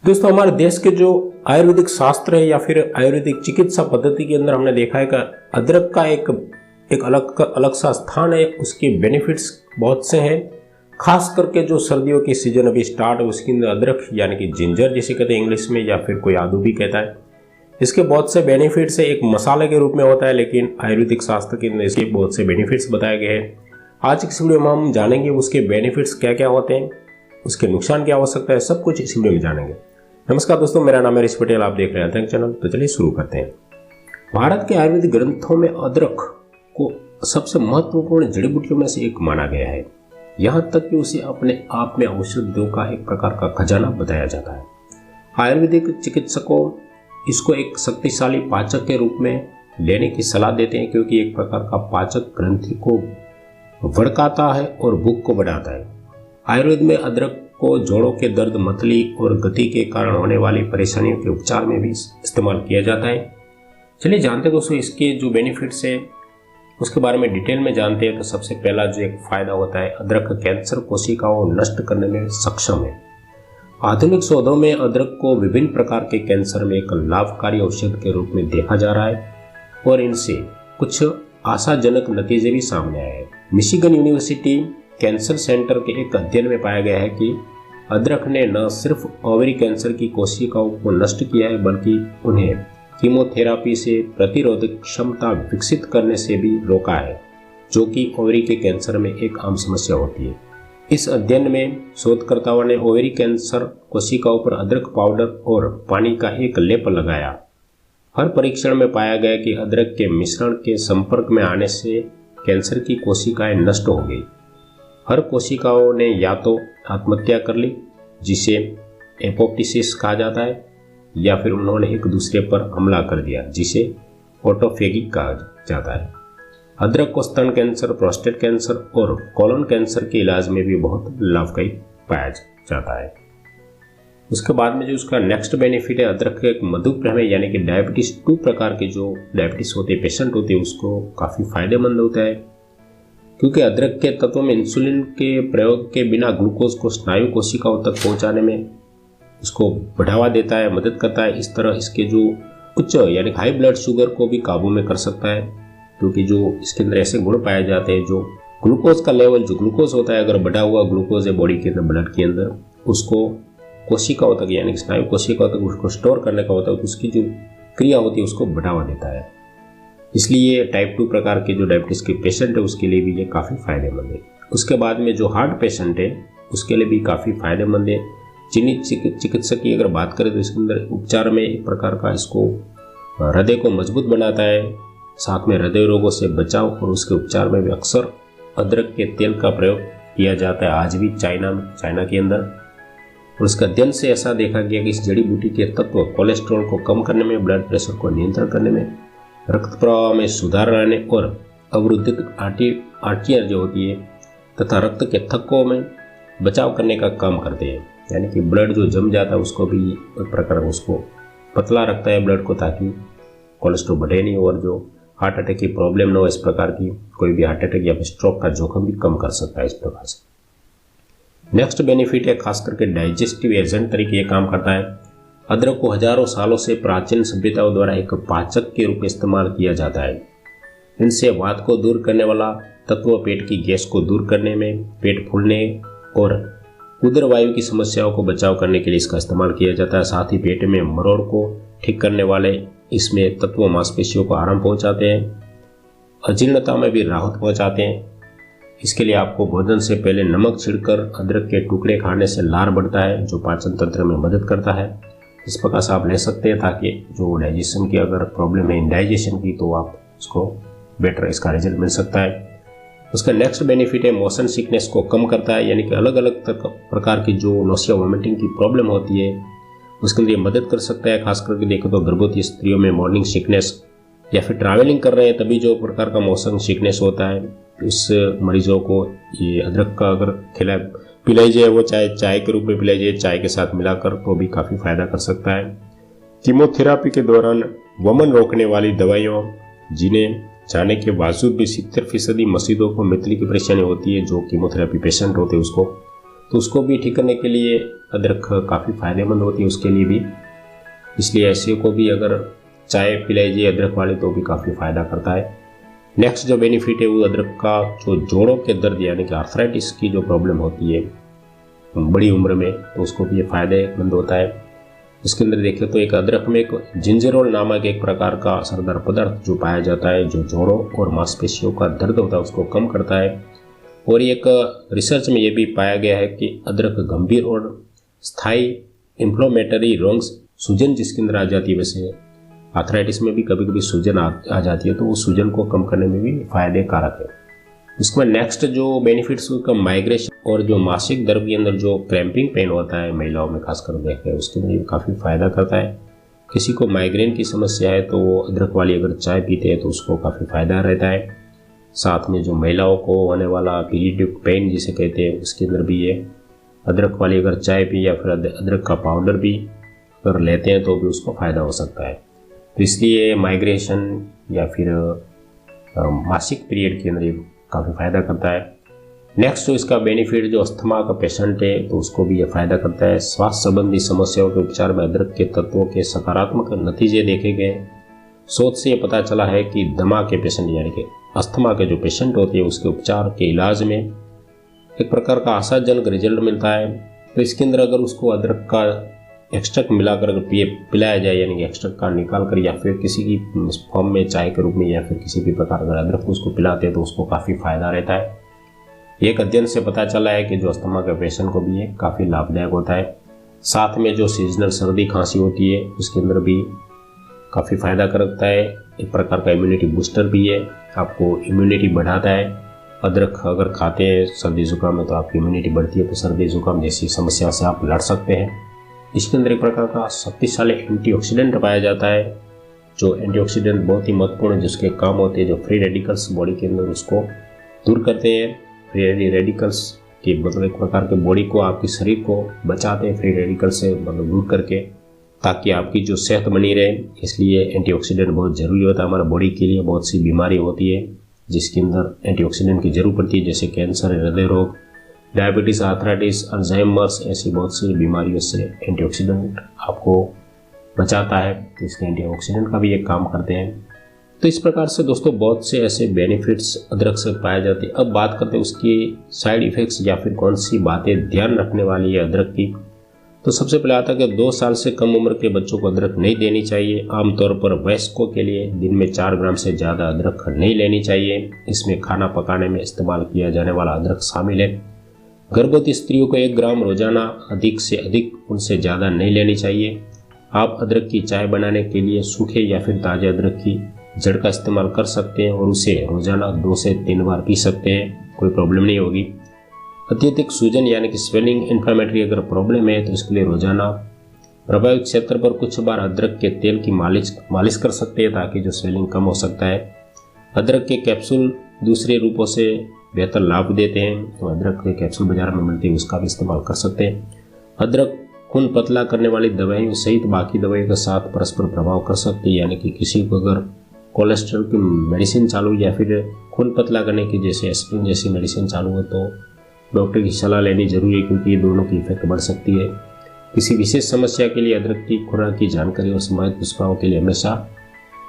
दोस्तों, हमारे देश के जो आयुर्वेदिक शास्त्र है या फिर आयुर्वेदिक चिकित्सा पद्धति के अंदर हमने देखा है कि अदरक का एक अलग सा स्थान है। उसके बेनिफिट्स बहुत से हैं। खास करके जो सर्दियों की सीजन अभी स्टार्ट है उसके अंदर अदरक यानी कि जिंजर जिसे कहते हैं इंग्लिश में, या फिर कोई आदू भी कहता है, इसके बहुत से बेनिफिट्स है। एक मसाले के रूप में होता है, लेकिन आयुर्वेदिक शास्त्र के अंदर इसके बहुत से बेनिफिट्स बताए गए हैं। आज की इस वीडियो में हम जानेंगे उसके बेनिफिट्स क्या क्या होते हैं, उसके नुकसान क्या हो सकता है, सब कुछ इस वीडियो में जानेंगे। नमस्कार दोस्तों, मेरा नाम है ऋषि पटेल, आप देख रहे हैं अध्ययन चैनल। तो चलिए शुरू करते हैं। भारत के आयुर्वेदिक ग्रंथों में अदरक को सबसे महत्वपूर्ण जड़ी बूटियों में से एक माना गया है। यहाँ तक कि उसे अपने आप में औषधियों का एक प्रकार का खजाना बताया जाता है। आयुर्वेदिक चिकित्सकों इसको एक शक्तिशाली पाचक के रूप में लेने की सलाह देते हैं, क्योंकि एक प्रकार का पाचक ग्रंथि को भड़काता है और भूख को बढ़ाता है। आयुर्वेद में अदरक को जोड़ों के दर्द, मतली और गति के कारण होने वाली परेशानियों के उपचार में भी इस्तेमाल किया जाता है। चलिए जानते हैं दोस्तों इसके जो बेनिफिट्स है उसके बारे में डिटेल में जानते हैं। तो सबसे पहला जो एक फायदा होता है, अदरक कैंसर कोशिकाओं नष्ट करने में सक्षम है। आधुनिक शोधों में अदरक को विभिन्न प्रकार के कैंसर में एक लाभकारी औषध के रूप में देखा जा रहा है और इनसे कुछ आशाजनक नतीजे भी सामने आए हैं। मिशिगन यूनिवर्सिटी कैंसर सेंटर के एक अध्ययन में पाया गया है कि अदरक ने न सिर्फ ओवरी कैंसर की कोशिकाओं को नष्ट किया है, बल्कि उन्हें कीमोथेरेपी से प्रतिरोधक क्षमता विकसित करने से भी रोका है, जो कि ओवरी के कैंसर में एक आम समस्या होती है। इस अध्ययन में शोधकर्ताओं ने ओवरी कैंसर कोशिकाओं पर अदरक पाउडर और पानी का एक लेप लगाया। हर परीक्षण में पाया गया कि अदरक के मिश्रण के संपर्क में आने से कैंसर की कोशिकाएं नष्ट हो गई। हर कोशिकाओं ने या तो आत्महत्या कर ली, जिसे एपोप्टिसिस कहा जाता है, या फिर उन्होंने एक दूसरे पर हमला कर दिया, जिसे ऑटोफेगी कहा जाता है। अदरक को स्तन कैंसर, प्रोस्टेट कैंसर और कोलन कैंसर के इलाज में भी बहुत लाभकारी पाया जाता है। उसके बाद में जो उसका नेक्स्ट बेनिफिट है, अदरक के एक मधुमेह में यानी कि डायबिटीज 2 प्रकार के जो डायबिटीज होते हैं, पेशेंट होते हैं, उसको काफ़ी फायदेमंद होता है, क्योंकि अदरक के तत्वों में इंसुलिन के प्रयोग के बिना ग्लूकोज को स्नायु कोशिकाओं तक पहुंचाने में उसको बढ़ावा देता है, मदद करता है। इस तरह इसके जो उच्च यानी हाई ब्लड शुगर को भी काबू में कर सकता है, क्योंकि जो इसके अंदर ऐसे गुण पाए जाते हैं, जो ग्लूकोज का लेवल, जो ग्लूकोज होता है, अगर बढ़ा हुआ ग्लूकोज है बॉडी के अंदर, ब्लड के अंदर, उसको कोशिकाओं तक यानी कि स्नायु कोशिकाओं तक उसको स्टोर करने का होता है, तो उसकी जो क्रिया होती है उसको बढ़ावा देता है। इसलिए टाइप 2 प्रकार के जो डायबिटीज़ के पेशेंट है उसके लिए भी ये काफ़ी फायदेमंद है। उसके बाद में जो हार्ट पेशेंट है उसके लिए भी काफ़ी फायदेमंद है। चीनी चिकित्सक की अगर बात करें तो इसके अंदर उपचार में एक प्रकार का इसको हृदय को मजबूत बनाता है, साथ में हृदय रोगों से बचाव और उसके उपचार में भी अक्सर अदरक के तेल का प्रयोग किया जाता है, आज भी चाइना के अंदर। और उसके अध्ययन से ऐसा देखा गया कि इस जड़ी बूटी के तत्व कोलेस्ट्रॉल को कम करने में, ब्लड प्रेशर को नियंत्रण करने में, रक्त प्रवाह में सुधार लाने और अवरुद्धित आर्टियां जो होती है तथा रक्त के थक्कों में बचाव करने का काम करते हैं। यानी कि ब्लड जो जम जाता है उसको भी एक प्रकार उसको पतला रखता है ब्लड को, ताकि कोलेस्ट्रॉल बढ़े नहीं और जो हार्ट अटैक की प्रॉब्लम ना हो, इस प्रकार की कोई भी हार्ट अटैक या फिर स्ट्रोक का जोखिम भी कम कर सकता है इस प्रकार से। नेक्स्ट बेनिफिट है, खास करके डाइजेस्टिव एजेंट तरीके ये काम करता है। अदरक को हजारों सालों से प्राचीन सभ्यताओं द्वारा एक पाचक के रूप में इस्तेमाल किया जाता है। इनसे वात को दूर करने वाला तत्व, पेट की गैस को दूर करने में, पेट फूलने और उदर वायु की समस्याओं को बचाव करने के लिए इसका इस्तेमाल किया जाता है। साथ ही पेट में मरोड़ को ठीक करने वाले इसमें तत्व मांसपेशियों को आराम पहुंचाते हैं, अजीर्णता में भी राहत पहुंचाते हैं। इसके लिए आपको भोजन से पहले नमक छिड़कर अदरक के टुकड़े खाने से लार बढ़ता है, जो पाचन तंत्र में मदद करता है। इस प्रकार से आप ले सकते हैं, ताकि जो डाइजेशन की अगर प्रॉब्लम है इंडाइजेशन की, तो आप उसको बेटर इसका रिजल्ट मिल सकता है। उसका नेक्स्ट बेनिफिट है, मोशन सिकनेस को कम करता है, यानी कि अलग अलग प्रकार की जो नोसिया वोमिटिंग की प्रॉब्लम होती है उसके लिए मदद कर सकता है। खास करके देखो तो गर्भवती स्त्रियों में मॉर्निंग सिकनेस या फिर ट्रैवलिंग कर रहे हैं तभी जो प्रकार का मोशन सिकनेस होता है, इस मरीजों को ये अदरक का अगर पिलाई जाए, वो चाय के रूप में पिलाई जाए, चाय के साथ मिलाकर, तो भी काफ़ी फायदा कर सकता है। कीमोथेरेपी के दौरान वमन रोकने वाली दवाइयों जिन्हें जाने के बावजूद भी 70% मरीजों को मितली की परेशानी होती है, जो कीमोथेरेपी पेशेंट होते हैं उसको, तो उसको भी ठीक करने के लिए अदरक काफ़ी फ़ायदेमंद होती है उसके लिए भी। इसलिए ऐसे को भी अगर चाय पिलाई जाए अदरक वाली तो भी काफ़ी फ़ायदा करता है। नेक्स्ट जो बेनिफिट है वो अदरक का जो जोड़ों के दर्द यानी कि आर्थराइटिस की जो प्रॉब्लम होती है बड़ी उम्र में, तो उसको भी ये फ़ायदेमंद होता है। इसके अंदर देखें तो एक अदरक में एक जिंजरोल नामक एक प्रकार का असरदार पदार्थ जो पाया जाता है, जो जोड़ों और मांसपेशियों का दर्द होता है उसको कम करता है। और एक रिसर्च में ये भी पाया गया है कि अदरक गंभीर और स्थायी इन्फ्लेमेटरी रोग्स, सूजन जिसके अंदर आ जाती है, वैसे आर्थराइटिस में भी कभी कभी सूजन आ जाती है, तो वो सूजन को कम करने में भी फायदे कारक है। उसके बाद नेक्स्ट जो बेनिफिट्स का माइग्रेशन और जो मासिक दर्द के अंदर जो क्रैम्पिंग पेन होता है महिलाओं में खासकर देखते हैं, उसके लिए काफ़ी फ़ायदा करता है। किसी को माइग्रेन की समस्या है तो वो अदरक वाली अगर चाय पीते हैं तो उसको काफ़ी फ़ायदा रहता है। साथ में जो महिलाओं को होने वाला पीरियडिक पेन जिसे कहते हैं, उसके अंदर भी ये अदरक वाली अगर चाय पी या फिर अदरक का पाउडर भी अगर लेते हैं तो भी उसको फ़ायदा हो सकता है। तो इसलिए माइग्रेशन या फिर मासिक पीरियड के अंदर ये काफ़ी फ़ायदा करता है। नेक्स्ट जो इसका बेनिफिट जो अस्थमा का पेशेंट है तो उसको भी ये फ़ायदा करता है। श्वास संबंधी समस्याओं के उपचार में अदरक के तत्वों के सकारात्मक नतीजे देखे गए। शोध से ये पता चला है कि दमा के पेशेंट यानी कि अस्थमा के जो पेशेंट होते हैं उसके उपचार के इलाज में एक प्रकार का आशाजनक रिजल्ट मिलता है। तो इसके अंदर अगर उसको अदरक का एक्सट्रैक्ट मिलाकर अगर पिलाया जाए, यानी कि एक्सट्रैक्ट का निकाल कर या फिर किसी की फॉर्म में चाय के रूप में या फिर किसी भी प्रकार अगर अदरक को उसको पिलाते हैं तो उसको काफ़ी फ़ायदा रहता है। एक अध्ययन से पता चला है कि जो अस्थमा के पेशेंट को भी ये काफ़ी लाभदायक होता है। साथ में जो सीजनल सर्दी खांसी होती है उसके अंदर भी काफ़ी फ़ायदा करता है। एक प्रकार का इम्यूनिटी बूस्टर भी है, आपको इम्यूनिटी बढ़ाता है। अदरक अगर खाते हैं सर्दी जुकाम में तो आपकी इम्यूनिटी बढ़ती है, तो सर्दी जुकाम जैसी समस्या से आप लड़ सकते हैं। इसके अंदर एक प्रकार का शक्तिशाली एंटीऑक्सीडेंट पाया जाता है, जो एंटीऑक्सीडेंट बहुत ही महत्वपूर्ण है, जिसके काम होते हैं जो फ्री रेडिकल्स बॉडी के अंदर उसको दूर करते हैं। फ्री रेडिकल्स के मतलब एक प्रकार के बॉडी को, आपके शरीर को बचाते हैं फ्री रेडिकल से, मतलब दूर करके, ताकि आपकी जो सेहत बनी रहे। इसलिए एंटीऑक्सीडेंट बहुत ज़रूरी होता है हमारे बॉडी के लिए। बहुत सी बीमारी होती है जिसके अंदर एंटीऑक्सीडेंट की जरूरत पड़ती है, जैसे कैंसर, हृदय रोग, डायबिटीज़, आर्थराइटिस, अल्जाइमर्स, ऐसी बहुत सी बीमारियों से एंटीऑक्सीडेंट आपको बचाता है। तो इसलिए एंटीऑक्सीडेंट का भी एक काम करते हैं। तो इस प्रकार से दोस्तों बहुत से ऐसे बेनिफिट्स अदरक से पाए जाते हैं। अब बात करते हैं उसकी साइड इफ़ेक्ट्स या फिर कौन सी बातें ध्यान रखने वाली है अदरक की। तो सबसे पहले आता है कि 2 साल से कम उम्र के बच्चों को अदरक नहीं देनी चाहिए। आमतौर पर वयस्कों के लिए दिन में 4 ग्राम से ज़्यादा अदरक नहीं लेनी चाहिए। इसमें खाना पकाने में इस्तेमाल किया जाने वाला अदरक शामिल है। गर्भवती स्त्रियों को 1 ग्राम रोजाना अधिक से अधिक, उनसे ज़्यादा नहीं लेनी चाहिए। आप अदरक की चाय बनाने के लिए सूखे या फिर ताज़े अदरक की जड़ का इस्तेमाल कर सकते हैं और उसे रोजाना 2 से 3 बार पी सकते हैं, कोई प्रॉब्लम नहीं होगी। अत्यधिक सूजन यानी कि स्वेलिंग, इन्फ्लेमेटरी अगर प्रॉब्लम है तो इसके लिए रोजाना प्रभावित क्षेत्र पर कुछ बार अदरक के तेल की मालिश कर सकते हैं, ताकि जो स्वेलिंग कम हो सकता है। अदरक के कैप्सूल दूसरे रूपों से बेहतर लाभ देते हैं, तो अदरक के कैप्सूल बाजार में मिलते हैं, उसका भी इस्तेमाल कर सकते हैं। अदरक खून पतला करने वाली दवाइयों सहित बाकी दवाइयों के साथ परस्पर प्रभाव कर सकती है, यानी कि किसी को अगर कोलेस्ट्रॉल की मेडिसिन चालू या फिर खून पतला करने की जैसे एस्पिरिन जैसी मेडिसिन चालू हो तो डॉक्टर की सलाह लेनी जरूरी है, क्योंकि ये दोनों की इफेक्ट बढ़ सकती है। किसी विशेष समस्या के लिए अदरक की खुराक की जानकारी और संभावित दुष्प्रभाव के लिए हमेशा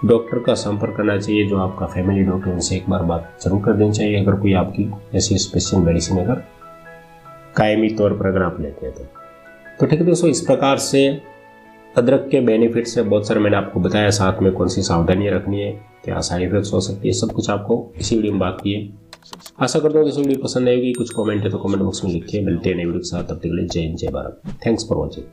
डॉक्टर का संपर्क करना चाहिए, जो आपका फैमिली डॉक्टर, उनसे एक बार बात जरूर कर देनी चाहिए अगर कोई आपकी ऐसी स्पेशल मेडिसिन अगर कायमी तौर पर अगर आप लेते हैं तो ठीक है दोस्तों। इस प्रकार से अदरक के बेनिफिट्स है बहुत सारे मैंने आपको बताया, साथ में कौन सी सावधानियां रखनी है, क्या साइड इफेक्ट्स हो सकती है, सब कुछ आपको इसी वीडियो में बात की है। आशा करता हूँ कि इस वीडियो पसंद आएगी। कुछ कमेंट है तो कमेंट बॉक्स में लिखिए। मिलते हैं नई वीडियो के साथ, तब तक के लिए जय हिंद, जय भारत। Thanks for watching.